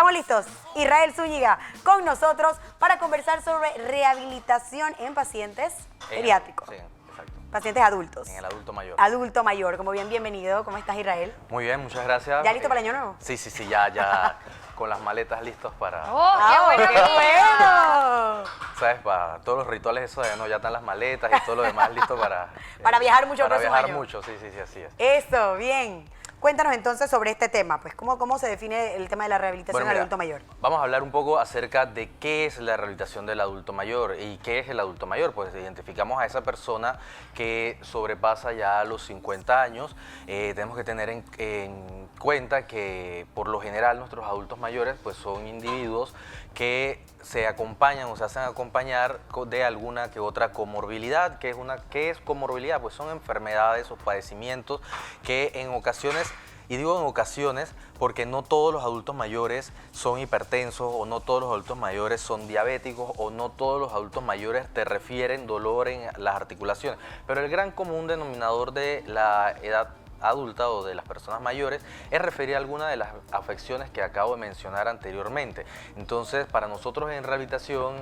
Estamos listos. Israel Zúñiga con nosotros para conversar sobre rehabilitación en pacientes geriátricos. Sí, exacto. Pacientes adultos. En el adulto mayor. Adulto mayor. Como bien, bienvenido. ¿Cómo estás, Israel? Muy bien, muchas gracias. ¿Ya listo para el año nuevo? Sí, ya con las maletas listos para, ¡Oh, qué ¡Qué bueno! ¿sabes? Para todos los rituales eso de, no, ya están las maletas y todo lo demás listo para... Para viajar mucho el Para próximo viajar año. mucho, sí, así es. Eso, bien. Cuéntanos entonces sobre este tema, pues, ¿cómo se define el tema de la rehabilitación Bueno, del mira, adulto mayor? Vamos a hablar un poco acerca de qué es la rehabilitación del adulto mayor. ¿Y qué es el adulto mayor? Pues identificamos a esa persona que sobrepasa ya los 50 años. Tenemos que tener en cuenta que por lo general nuestros adultos mayores pues son individuos que se acompañan o se hacen acompañar de alguna que otra comorbilidad. ¿Qué es comorbilidad? Pues son enfermedades o padecimientos que en ocasiones, y digo en ocasiones porque no todos los adultos mayores son hipertensos o no todos los adultos mayores son diabéticos o no todos los adultos mayores te refieren dolor en las articulaciones. Pero el gran común denominador de la edad adulta o de las personas mayores es referir a alguna de las afecciones que acabo de mencionar anteriormente. Entonces, para nosotros en rehabilitación,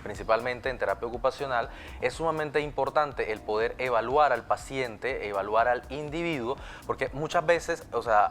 principalmente en terapia ocupacional, es sumamente importante el poder evaluar al paciente, evaluar al individuo, porque muchas veces, o sea,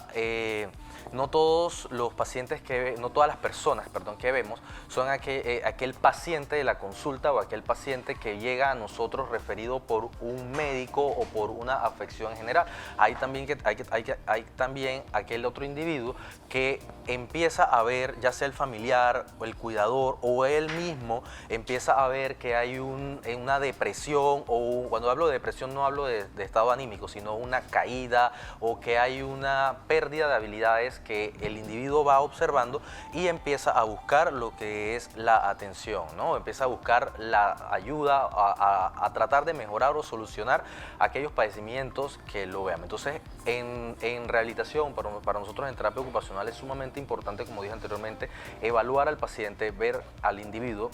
no todos los pacientes no todas las personas, que vemos son aquel paciente de la consulta o aquel paciente que llega a nosotros referido por un médico o por una afección general. Hay también aquel otro individuo que empieza a ver, ya sea el familiar o el cuidador o él mismo, empieza a ver que hay una depresión, o cuando hablo de depresión no hablo de estado anímico, sino una caída o que hay una pérdida de habilidades que el individuo va observando y empieza a buscar lo que es la atención, ¿no? Empieza a buscar la ayuda, a tratar de mejorar o solucionar aquellos padecimientos que lo vean. Entonces, en rehabilitación, para nosotros en terapia ocupacional es sumamente importante, como dije anteriormente, evaluar al paciente, ver al individuo,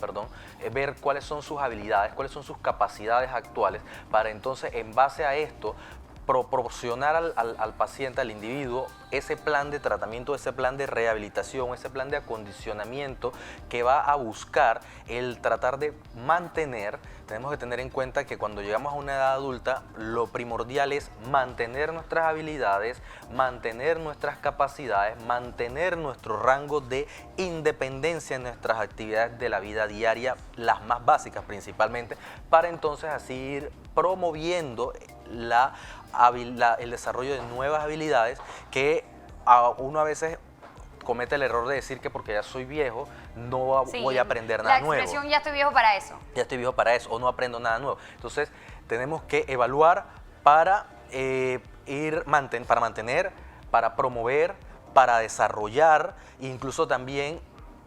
ver cuáles son sus habilidades, cuáles son sus capacidades actuales, para entonces, en base a esto, proporcionar al paciente, al individuo, ese plan de tratamiento, ese plan de rehabilitación, ese plan de acondicionamiento que va a buscar el tratar de mantener. Tenemos que tener en cuenta que cuando llegamos a una edad adulta, lo primordial es mantener nuestras habilidades, mantener nuestras capacidades, mantener nuestro rango de independencia en nuestras actividades de la vida diaria, las más básicas principalmente, para entonces así ir promoviendo el desarrollo de nuevas habilidades que uno a veces comete el error de decir que porque ya soy viejo no voy a aprender nada nuevo. La expresión ya estoy viejo para eso. Ya estoy viejo para eso o no aprendo nada nuevo. Entonces tenemos que evaluar para mantener, para promover, para desarrollar, incluso también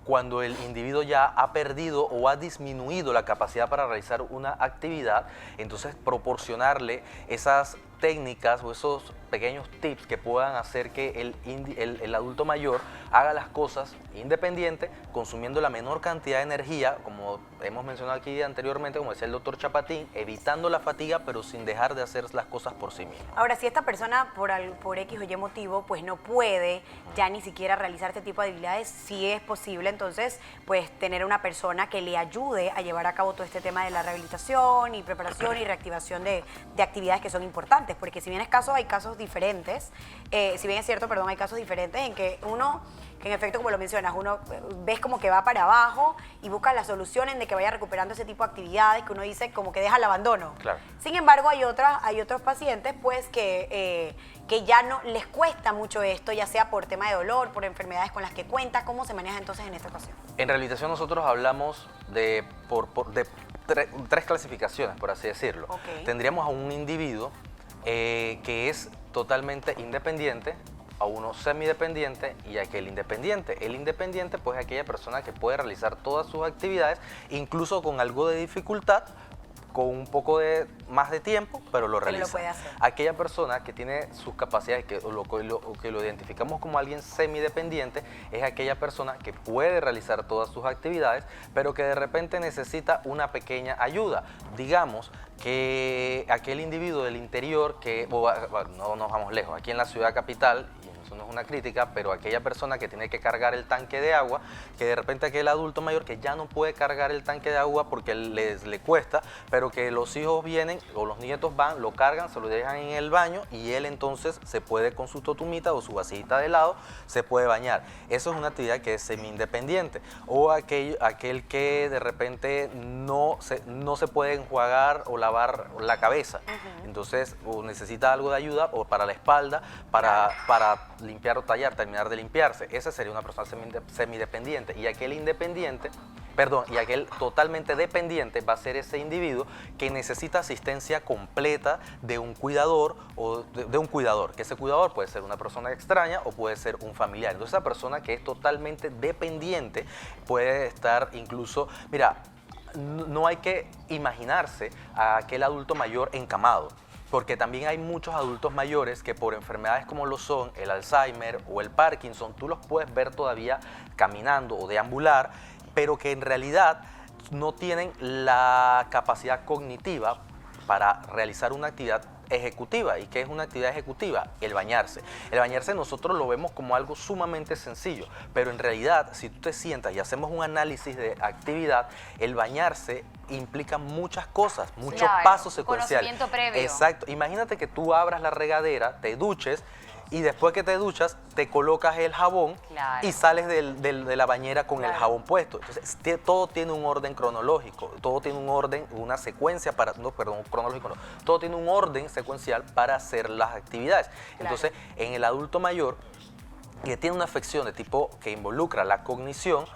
cuando el individuo ya ha perdido o ha disminuido la capacidad para realizar una actividad, entonces proporcionarle esas técnicas o esos pequeños tips que puedan hacer que el adulto mayor haga las cosas independiente, consumiendo la menor cantidad de energía, como hemos mencionado aquí anteriormente, como decía el doctor Chapatín, evitando la fatiga, pero sin dejar de hacer las cosas por sí mismo. Ahora, si esta persona por X o Y motivo, pues no puede ya ni siquiera realizar este tipo de habilidades, sí es posible entonces, pues tener una persona que le ayude a llevar a cabo todo este tema de la rehabilitación y preparación y reactivación de actividades que son importantes, porque si bien hay casos diferentes, si bien es cierto, hay casos diferentes en que que en efecto, como lo mencionas, uno ves como que va para abajo y busca la solución en de que vaya recuperando ese tipo de actividades que uno dice como que deja el abandono. Claro. Sin embargo, hay otros pacientes pues que ya no les cuesta mucho esto, ya sea por tema de dolor, por enfermedades con las que cuenta. ¿Cómo se maneja entonces en esta ocasión? En rehabilitación nosotros hablamos de tres clasificaciones, por así decirlo. Okay. Tendríamos a un individuo que es totalmente independiente, a uno semidependiente y aquel independiente. El independiente pues es aquella persona que puede realizar todas sus actividades, incluso con algo de dificultad, con un poco más de tiempo, pero lo realiza. Lo puede hacer. Aquella persona que tiene sus capacidades, que lo identificamos como alguien semidependiente, es aquella persona que puede realizar todas sus actividades, pero que de repente necesita una pequeña ayuda. Digamos que aquel individuo del interior, no nos vamos lejos, aquí en la ciudad capital, eso no es una crítica, pero aquella persona que tiene que cargar el tanque de agua, que de repente aquel adulto mayor que ya no puede cargar el tanque de agua porque le cuesta, pero que los hijos vienen o los nietos van, lo cargan, se lo dejan en el baño y él entonces se puede con su totumita o su vasijita de helado, se puede bañar. Eso es una actividad que es semi-independiente. O aquel que de repente no se puede enjuagar o lavar la cabeza. Entonces, o necesita algo de ayuda o para la espalda, para limpiar o tallar, terminar de limpiarse. Esa sería una persona semidependiente. Y aquel totalmente dependiente va a ser ese individuo que necesita asistencia completa de un cuidador o de un cuidador, que ese cuidador puede ser una persona extraña o puede ser un familiar. Entonces, esa persona que es totalmente dependiente puede estar incluso, mira, no hay que imaginarse a aquel adulto mayor encamado, porque también hay muchos adultos mayores que por enfermedades como lo son el Alzheimer o el Parkinson, tú los puedes ver todavía caminando o deambular, pero que en realidad no tienen la capacidad cognitiva para realizar una actividad ejecutiva. ¿Y qué es una actividad ejecutiva? El bañarse. El bañarse nosotros lo vemos como algo sumamente sencillo, pero en realidad si tú te sientas y hacemos un análisis de actividad, el bañarse implica muchas cosas, muchos pasos secuenciales. Conocimiento previo. Exacto. Imagínate que tú abras la regadera, te duches y después que te duchas te colocas el jabón y sales de la bañera con el jabón puesto. Entonces todo tiene un orden cronológico, todo tiene un orden, una secuencia para, no, perdón, cronológico no, todo tiene un orden secuencial para hacer las actividades. Entonces en el adulto mayor que tiene una afección de tipo que involucra la cognición,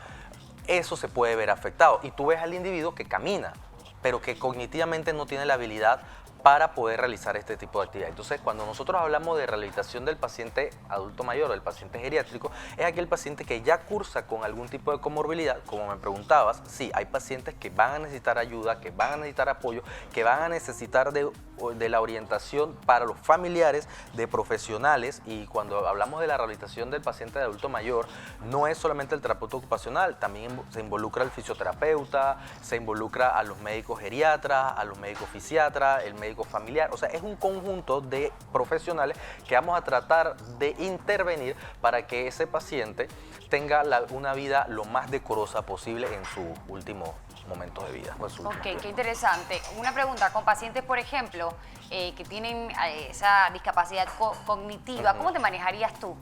eso se puede ver afectado. Y tú ves al individuo que camina, pero que cognitivamente no tiene la habilidad para poder realizar este tipo de actividad. Entonces, cuando nosotros hablamos de rehabilitación del paciente adulto mayor o del paciente geriátrico, es aquel paciente que ya cursa con algún tipo de comorbilidad, como me preguntabas. Sí, hay pacientes que van a necesitar ayuda, que van a necesitar apoyo, que van a necesitar de la orientación para los familiares, de profesionales, y cuando hablamos de la rehabilitación del paciente de adulto mayor, no es solamente el terapeuta ocupacional, también se involucra el fisioterapeuta, se involucra a los médicos geriatras, a los médicos fisiatras, el médico familiar. O sea, es un conjunto de profesionales que vamos a tratar de intervenir para que ese paciente tenga una vida lo más decorosa posible en sus últimos momentos de vida. Ok, qué interesante. Una pregunta, con pacientes, por ejemplo, que tienen esa discapacidad cognitiva, ¿cómo te manejarías tú?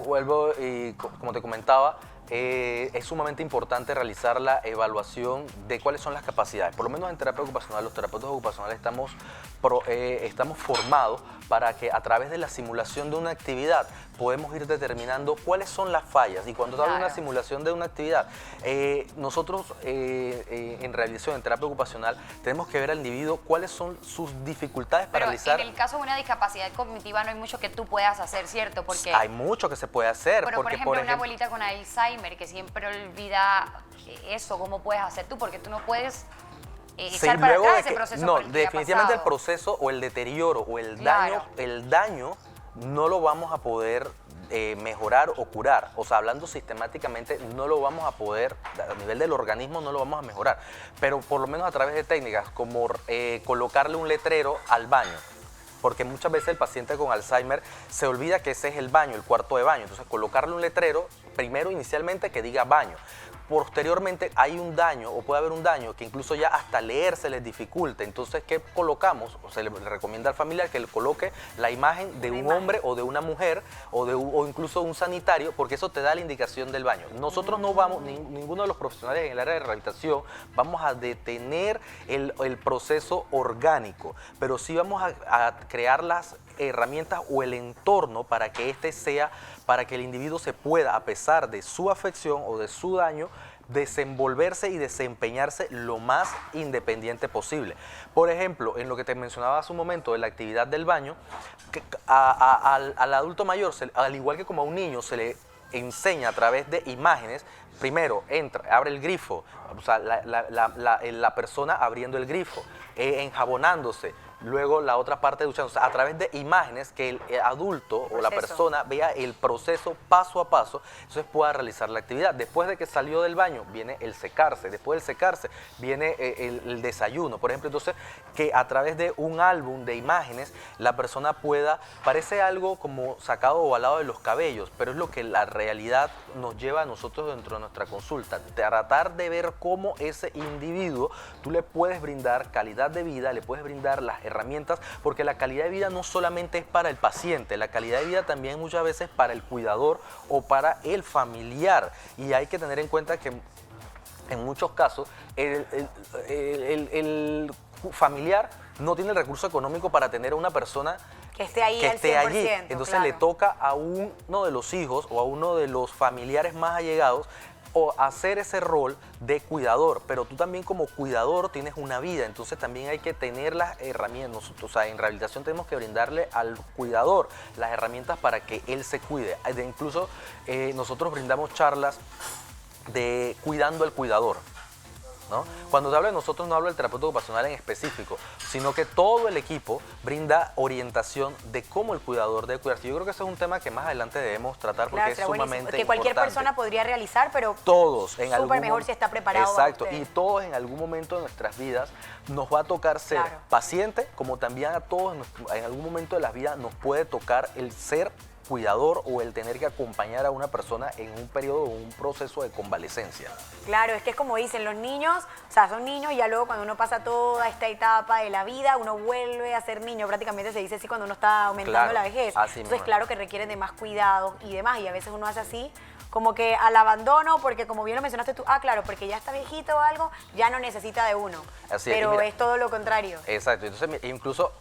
Vuelvo y como te comentaba, es sumamente importante realizar la evaluación de cuáles son las capacidades. Por lo menos en terapia ocupacional, los terapeutas ocupacionales estamos formados para que a través de la simulación de una actividad podemos ir determinando cuáles son las fallas. Y cuando hablo de una simulación de una actividad, nosotros en realización, en terapia ocupacional, tenemos que ver al individuo cuáles son sus dificultades para realizar. En el caso de una discapacidad cognitiva no hay mucho que tú puedas hacer, ¿cierto? Porque hay mucho que se puede hacer. Pero, porque, por ejemplo, una abuelita con Alzheimer que siempre olvida eso, ¿cómo puedes hacer tú? Porque tú no puedes echar para atrás ese proceso. No, definitivamente el proceso o el deterioro o el daño no lo vamos a poder mejorar o curar. O sea, hablando sistemáticamente, no lo vamos a poder, a nivel del organismo no lo vamos a mejorar, pero por lo menos a través de técnicas como colocarle un letrero al baño. Porque muchas veces el paciente con Alzheimer se olvida que ese es el baño, el cuarto de baño. Entonces, colocarle un letrero, primero inicialmente que diga baño. Posteriormente hay un daño o puede haber un daño que incluso ya hasta leer se les dificulta. Entonces, ¿qué colocamos? O se le recomienda al familiar que le coloque la imagen de un hombre o de una mujer o incluso un sanitario, porque eso te da la indicación del baño. Nosotros no vamos, ninguno de los profesionales en el área de rehabilitación, vamos a detener el proceso orgánico, pero sí vamos a crear las herramientas o el entorno para que para que el individuo se pueda, a pesar de su afección o de su daño, desenvolverse y desempeñarse lo más independiente posible. Por ejemplo, en lo que te mencionaba hace un momento de la actividad del baño, al adulto mayor, al igual que como a un niño, se le enseña a través de imágenes. Primero, abre el grifo, o sea, la persona abriendo el grifo, enjabonándose, luego la otra parte duchando. O sea, a través de imágenes que el adulto o la persona vea el proceso paso a paso, entonces pueda realizar la actividad. Después de que salió del baño, viene el secarse. Después del secarse, viene el desayuno. Por ejemplo, entonces, que a través de un álbum de imágenes, la persona pueda, parece algo como sacado o alado de los cabellos, pero es lo que la realidad nos lleva a nosotros dentro de nuestra consulta. Tratar de ver cómo ese individuo, tú le puedes brindar calidad de vida, le puedes brindar las herramientas, porque la calidad de vida no solamente es para el paciente, la calidad de vida también muchas veces para el cuidador o para el familiar. Y hay que tener en cuenta que en muchos casos el familiar no tiene el recurso económico para tener a una persona que esté ahí que al esté 100%, allí. Entonces claro. le toca a uno de los hijos o a uno de los familiares más allegados o hacer ese rol de cuidador, pero tú también como cuidador tienes una vida, entonces también hay que tener las herramientas. Nosotros, o sea, en rehabilitación tenemos que brindarle al cuidador las herramientas para que él se cuide. Incluso nosotros brindamos charlas de cuidando al cuidador, ¿no? Cuando te hablo de nosotros no hablo del terapeuta ocupacional en específico, sino que todo el equipo brinda orientación de cómo el cuidador debe cuidarse. Yo creo que ese es un tema que más adelante debemos tratar porque Claro, es será buenísimo, sumamente que cualquier importante. persona podría realizar, pero Todos en algún súper mejor momento. si está preparado. Exacto, usted. y todos en algún momento de nuestras vidas nos va a tocar ser Claro. paciente, como también a todos en algún momento de la vida nos puede tocar el ser cuidador o el tener que acompañar a una persona en un periodo o un proceso de convalecencia. Claro, es que es como dicen los niños, o sea, son niños y ya luego cuando uno pasa toda esta etapa de la vida, uno vuelve a ser niño, prácticamente se dice así cuando uno está aumentando Claro, la vejez. así Entonces, mismo. claro que requieren de más cuidados y demás, y a veces uno hace así, como que al abandono, porque como bien lo mencionaste tú, claro, porque ya está viejito o algo, ya no necesita de uno. Así es, y Pero mira, es todo lo contrario. Exacto, entonces incluso,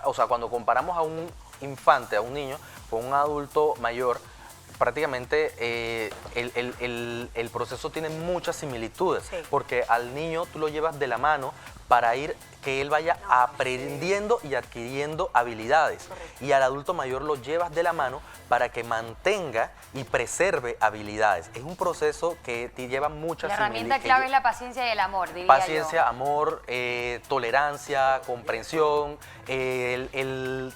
o sea, cuando comparamos a un infante, a un niño, con un adulto mayor, prácticamente el proceso tiene muchas similitudes, Sí. porque al niño tú lo llevas de la mano para ir que él vaya aprendiendo y adquiriendo habilidades. Correcto. Y al adulto mayor lo llevas de la mano para que mantenga y preserve habilidades. Es un proceso que te lleva muchas La herramienta similitudes. clave es la paciencia y el amor, diría Paciencia, yo. amor, tolerancia, comprensión,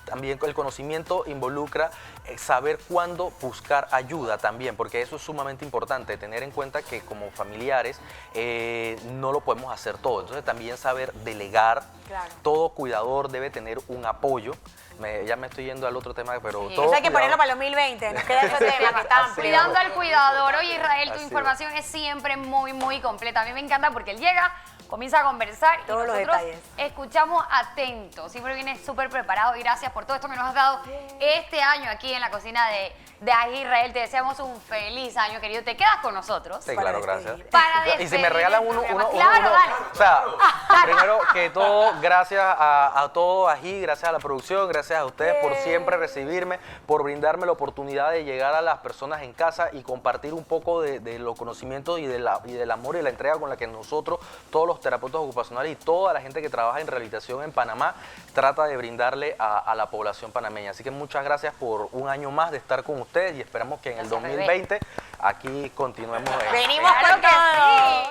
también el conocimiento involucra saber cuándo buscar ayuda también, porque eso es sumamente importante, tener en cuenta que como familiares no lo podemos hacer todo, entonces también saber delegar. Claro. Todo cuidador debe tener un apoyo. Ya me estoy yendo al otro tema, pero Sí. todo Eso hay que cuidador- ponerlo para el 2020, nos queda ese tema que está Así amplio. Cuidando al cuidador. Oye, Israel, tu Así información es siempre muy, muy completa. A mí me encanta porque él llega, comienza a conversar y Todos los nosotros detalles. escuchamos atentos. Siempre vienes súper preparado y gracias por todo esto que nos has dado este año aquí en la cocina de Ají Israel. Te deseamos un feliz año, querido. ¿Te quedas con nosotros? Sí, Para claro, despedir. gracias. Para Y si me despedir regalan el uno, programa. Claro, dale. o sea, primero que todo, gracias a todos aquí, gracias a la producción, gracias a ustedes por siempre recibirme, por brindarme la oportunidad de llegar a las personas en casa y compartir un poco de los conocimientos y del amor y la entrega con la que nosotros, todos los terapeutas ocupacionales y toda la gente que trabaja en rehabilitación en Panamá, trata de brindarle a la población panameña. Así que muchas gracias por un año más de estar con ustedes y esperamos que en el Gracias, bebé. 2020 aquí continuemos. Venimos Claro con que todo. sí.